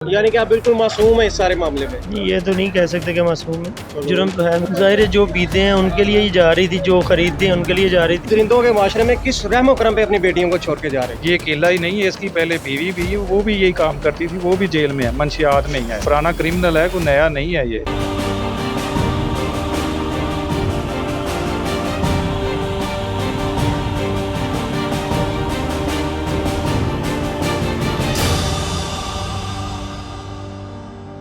यानी कि आप बिल्कुल मासूम है इस सारे मामले में। ये तो नहीं कह सकते कि मासूम है, जुर्म तो है। ज़ाहिर है जो पीते हैं उनके लिए ही जा रही थी, जो खरीदते हैं उनके लिए जा रही थी। दरिंदों के माशरे में किस रहमो करम पे अपनी बेटियों को छोड़ के जा रहे हैं। ये अकेला ही नहीं है, इसकी पहले बीवी भी है, वो भी यही काम करती थी, वो भी जेल में है, मंशियात में ही है, पुराना क्रिमिनल है, कोई नया नहीं है ये।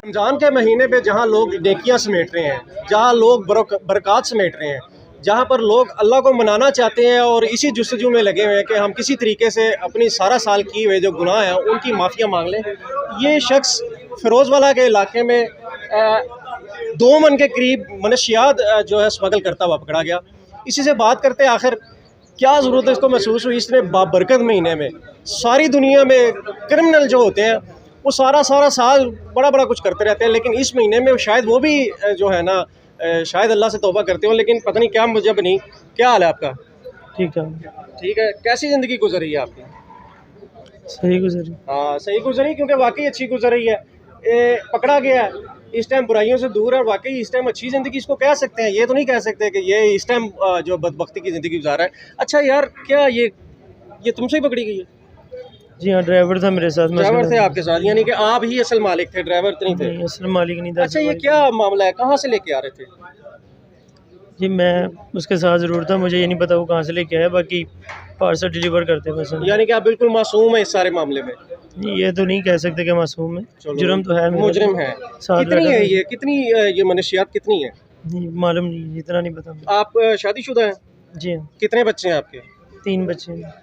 रमज़ान के महीने पे जहाँ लोग नेकियां समेट रहे हैं, जहाँ लोग बरक़ात समेट रहे हैं, जहाँ पर लोग अल्लाह को मनाना चाहते हैं और इसी जुस्तजू में लगे हुए हैं कि हम किसी तरीके से अपनी सारा साल किए हुए जो गुनाह हैं उनकी माफ़िया मांग लें। ये शख्स फ़िरोज़वाला के इलाके में 2 मन के करीब मनशियात जो है स्मगल करता हुआ पकड़ा गया। इसी से बात करते हैं आखिर क्या ज़रूरत है इसको महसूस हुई इसने बाबरकत महीने में। सारी दुनिया में क्रिमिनल जो होते हैं वो सारा साल बड़ा कुछ करते रहते हैं, लेकिन इस महीने में शायद वो भी जो है ना शायद अल्लाह से तौबा करते हो, लेकिन पता नहीं क्या मुझे नहीं। क्या हाल है आपका? ठीक है। कैसी ज़िंदगी गुजर रही है आपकी? सही गुजरी। हाँ सही गुजरी, क्योंकि वाकई अच्छी गुजर रही है। पकड़ा गया है, इस टाइम बुराइयों से दूर है, वाकई इस टाइम अच्छी ज़िंदगी इसको कह सकते हैं। ये तो नहीं कह सकते कि ये इस टाइम जो बदबख्ती की ज़िंदगी गुजार रहा है। अच्छा यार, क्या ये तुमसे ही पकड़ी गई है? जी हाँ, ड्राइवर था मेरे साथ। ड्राइवर थे आपके साथ, यानी कि आप ही असल मालिक थे, ड्राइवर तो नहीं थे? नहीं, असल मालिक नहीं था। अच्छा, ये क्या मामला है, कहाँ से लेके आ रहे थे? जी मैं उसके साथ ज़रूर था, मुझे ये नहीं पता वो कहाँ से लेके आया, बाकी पार्सल डिलीवर करते बस। यानी कि आप बिल्कुल मासूम है इस सारे मामले में। ये तो नहीं कह सकते कि मासूम है, जुर्म तो है। मुजरिम है। कितनी ये मनशियात कितनी है? मालूम नहीं, इतना नहीं पता। आप शादीशुदा हैं? जी हाँ। कितने बच्चे हैं आपके? 3 बच्चे हैं।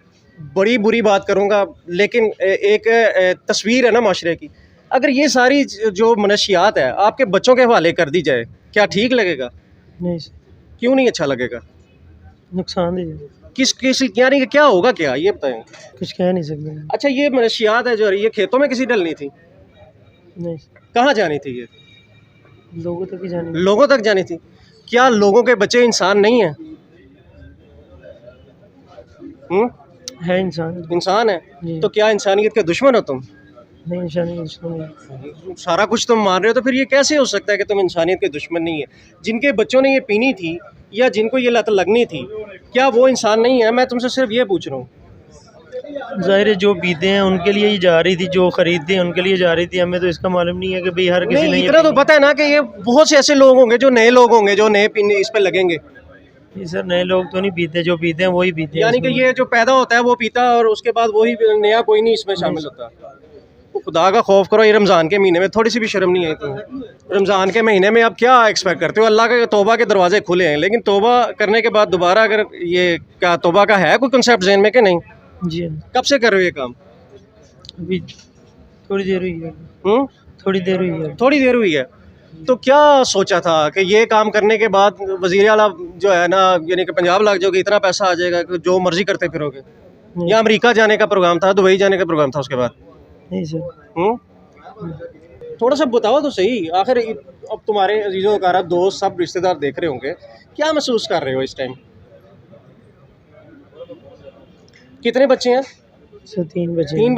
बड़ी बुरी बात करूंगा, लेकिन एक तस्वीर है ना माशरे की। अगर ये सारी जो मनशियात है आपके बच्चों के हवाले कर दी जाए, क्या ठीक लगेगा? नहीं, क्यों नहीं अच्छा लगेगा? नुकसान दे किस यानी कि क्या होगा, क्या ये बताएं। कुछ कह नहीं सकते। अच्छा, ये मनशियात है जो ये खेतों में किसी डलनी थी? नहीं, कहाँ जानी थी? ये लोगों तक ही जाने। लोगों तक जानी थी। क्या लोगों के बच्चे इंसान नहीं है? है इंसान है। जी। तो क्या इंसानियत के दुश्मन हो तुम? नहीं, इंसान सारा कुछ तुम मान रहे हो, तो फिर ये कैसे हो सकता है कि तुम इंसानियत के दुश्मन नहीं है? जिनके बच्चों ने ये पीनी थी या जिनको ये लत लगनी थी, क्या वो इंसान नहीं है? मैं तुमसे सिर्फ ये पूछ रहा हूँ। ज़ाहिर है जो पीते हैं उनके लिए ही जा रही थी, जो खरीदते हैं उनके लिए जा रही थी। हमें तो इसका मालूम नहीं है कि भाई हर किसी नहीं, इतना तो पता है ना कि ये बहुत से ऐसे लोग होंगे जो नए लोग होंगे जो नए पीने इस पे लगेंगे। ये सर नए लोग तो नहीं पीते, जो पीते हैं वही पीते हैं। यानी कि ये जो पैदा होता है वो पीता है और उसके बाद वही, नया कोई नहीं इसमें शामिल होता। तो खुदा का खौफ करो, ये रमज़ान के महीने में थोड़ी सी भी शर्म नहीं आई तुम्हें? रमज़ान के महीने में आप क्या एक्सपेक्ट करते हो? अल्लाह के तौबा के दरवाजे खुले हैं, लेकिन तौबा करने के बाद दोबारा अगर ये क्या तौबा का है कोई कंसेप्ट ज़हन में कि नहीं? जी कब से कर रहे हो ये काम? अभी थोड़ी देर हुई है। थोड़ी देर हुई है। तो क्या सोचा था कि ये काम करने के बाद वज़ीर आला जो है ना, यानी कि पंजाब लग जाओगे, इतना पैसा आ जाएगा कि जो मर्जी करते फिरोगे? या अमेरिका जाने का प्रोग्राम था, दुबई जाने का प्रोग्राम था उसके बाद? नहीं सर। थोड़ा सा बताओ तो सही। आखिर अब तुम्हारे अजीज़ों वकारा दोस्त सब रिश्तेदार देख रहे होंगे, क्या महसूस कर रहे हो इस टाइम? कितने बच्चे हैं? सर 3 बच्चे। 3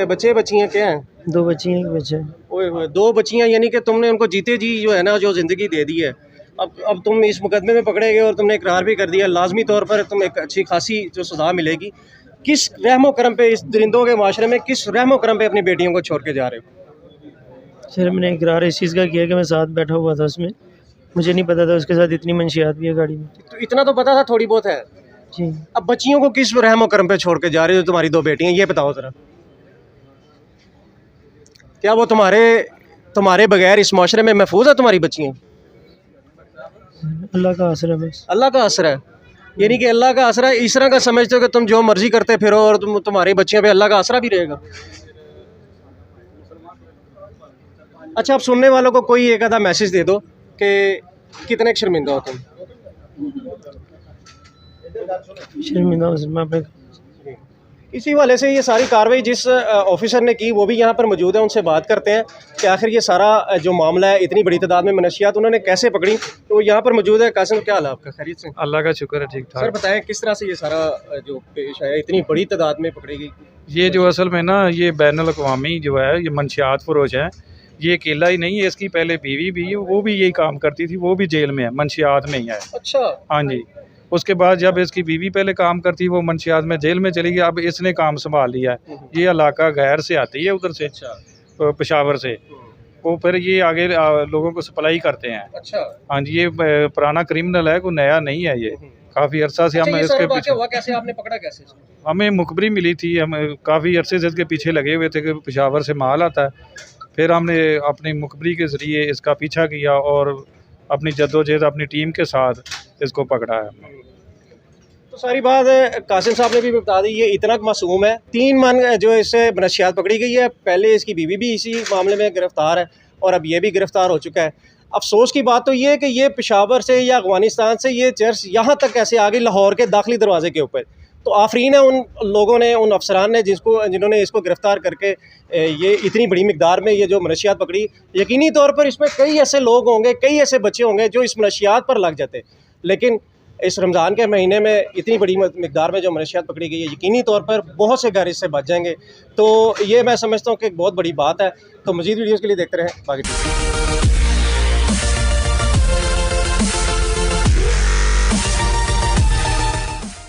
बच्चे बच्चियाँ क्या हैं? 2 बच्ची हैं, 1 बच्चा है। ओए होए, 2 बच्चियाँ, यानी कि तुमने उनको जीते जी जो है ना जो ज़िंदगी दे दी है। अब तुम इस मुकदमे में पकड़े गए और तुमने इकरार भी कर दिया, लाजमी तौर पर तुम्हें एक अच्छी खासी जो सज़ा मिलेगी। किस रहमो करम पे, इस दरिंदों के माशरे में किस रहमो करम पे अपनी बेटियों को छोड़ के जा रहे हो? सर मैंने इकरार इस चीज़ का किया कि मैं साथ बैठा हुआ था उसमें, मुझे नहीं पता था उसके साथ इतनी मंशियात भी है गाड़ी में। तो इतना तो पता था, थोड़ी बहुत है जी। अब बच्चियों को किस रहमो करम पे छोड़ के जा रहे हो? तुम्हारी 2 बेटियाँ, ये बताओ ज़रा। क्या वो तुम्हारे बगैर इस माशरे में महफूज है तुम्हारी बच्चियाँ? अल्लाह का आसरा बस। अल्लाह का आसरा है, यानी कि अल्लाह का आसरा इस तरह का समझते हो कि तुम जो मर्जी करते फिरो और तुम्हारी बच्चियों पे अल्लाह का आसरा भी रहेगा? अच्छा, अब सुनने वालों को कोई एक आधा मैसेज दे दो कि कितने शर्मिंदा हो तुम? शर्मिंदा हूँ सर मैं अपने। इसी वाले से ये सारी कार्रवाई जिस ऑफिसर ने की वो भी यहाँ पर मौजूद है, उनसे बात करते हैं कि आखिर ये सारा जो मामला है, इतनी बड़ी तादाद में मनशियात उन्होंने कैसे पकड़ी। तो यहाँ पर मौजूद है। कासिम, क्या हाल है आपका? खैरियत से? अल्लाह का शुक्र है, ठीक सर ठाक। बताएं किस तरह से ये सारा जो पेश आया, इतनी बड़ी तादाद में पकड़ी गई? ये जो असल में ना ये बैनुल अक़वामी जो है ये मंशियात फरोश है। ये अकेला ही नहीं है, इसकी पहले बीवी भी वो भी यही काम करती थी, वो भी जेल में है, मंशियात में ही है। अच्छा। हाँ जी। उसके बाद जब इसकी बीवी पहले काम करती वो मंशियात में जेल में चली गई, अब इसने काम संभाल लिया है। ये इलाका गैर से आती है उधर से, पेशावर से, वो फिर ये आगे लोगों को सप्लाई करते हैं। अच्छा। हाँ जी, ये पुराना क्रिमिनल है, कोई नया नहीं है। ये काफ़ी अरसा से हम इसके पीछे, हुआ कैसे, आपने पकड़ा कैसे? हमें मुखबरी मिली थी, हम काफ़ी अरसे से इसके पीछे लगे हुए थे कि पेशावर से माल आता है। फिर हमने अपनी मुखबरी के ज़रिए इसका पीछा किया और अपनी जद्दोजहद अपनी टीम के साथ इसको पकड़ा है। तो सारी बात कासिम साहब ने भी बता दी, ये इतना मासूम है। 3 मन जो इससे मनशियात पकड़ी गई है, पहले इसकी बीवी भी इसी मामले में गिरफ्तार है और अब ये भी गिरफ्तार हो चुका है। अफसोस की बात तो ये है कि ये पेशावर से या अफगानिस्तान से ये चर्च यहाँ तक कैसे आ गई, लाहौर के दाखिली दरवाजे के ऊपर। तो आफरीन है उन लोगों ने, उन अफसरान ने जिन्होंने इसको गिरफ़्तार करके ये इतनी बड़ी मिकदार में ये जो मनशियात पकड़ी। यकीनी तौर पर इसमें कई ऐसे लोग होंगे, कई ऐसे बच्चे होंगे जो इस मनशियात पर लग जाते, लेकिन इस रमज़ान के महीने में इतनी बड़ी मिकदार में जो मनशियात पकड़ी गई है, यकीनी तौर पर बहुत से घर इससे बच जाएंगे। तो ये मैं समझता हूँ कि एक बहुत बड़ी बात है। तो मज़ीद वीडियोज़ के लिए देखते रहें बाकी।